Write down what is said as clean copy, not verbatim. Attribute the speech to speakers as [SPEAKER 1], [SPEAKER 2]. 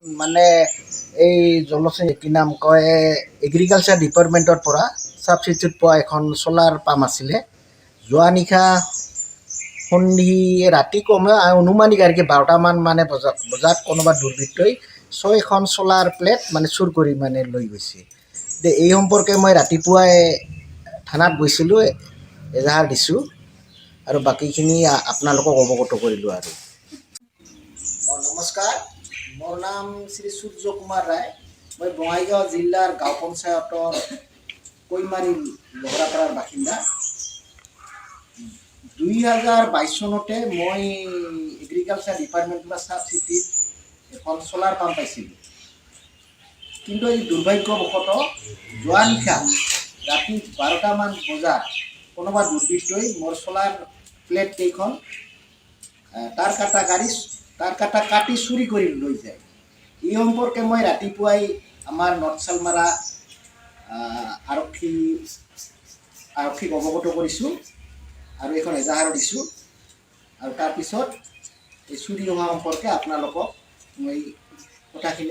[SPEAKER 1] মানে এই জলসিং কি নাম কয় এগ্ৰিকালচাৰ ডিপাৰ্টমেণ্টৰ পৰা ছাবচিডিত পোৱা এখন চ'লাৰ পাম্প আছিলে। যোৱা নিশা ৰাতি কমেও অনুমানিক আৰু কি 12টামান মানে বজাত কোনোবা দুৰ্বৃত্তই 6খন চ'লাৰ প্লেট মানে চুৰ কৰি মানে লৈ গৈছে। এই সম্পৰ্কে মই ৰাতিপুৱাই থানাত গৈছিলোঁ, এজাহাৰ দিছোঁ আৰু বাকীখিনি আপোনালোকক অৱগত কৰিলোঁ আৰু। নমস্কাৰ, মোৰ নাম শ্ৰী সূৰ্য কুমাৰ ৰায়। মই বঙাইগাঁও জিলাৰ গাঁও পঞ্চায়তৰ কৈমাৰী লহৰাপাৰাৰ বাসিন্দা। 2022 চনতে মই এগ্ৰিকালচাৰ ডিপাৰ্টমেণ্টৰ পৰা ছাবচিডিত এখন চ'লাৰ পাম্প পাইছিলোঁ। কিন্তু এই দুৰ্ভাগ্যবশতঃ যোৱা নিশা ৰাতি 12টামান বজাত কোনোবা দুৰ্বৃত্তই মোৰ চ'লাৰ প্লেট কেইখন তাৰ কাটা কাটি চুৰি কৰি লৈ যায়। এই সম্পৰ্কে মই ৰাতিপুৱাই আমাৰ নৰ্থ চালমাৰা আৰক্ষীক অৱগত কৰিছোঁ আৰু এখন এজাহাৰো দিছোঁ। আৰু তাৰপিছত এই চুৰি হোৱা সম্পৰ্কে আপোনালোকক মই কথাখিনি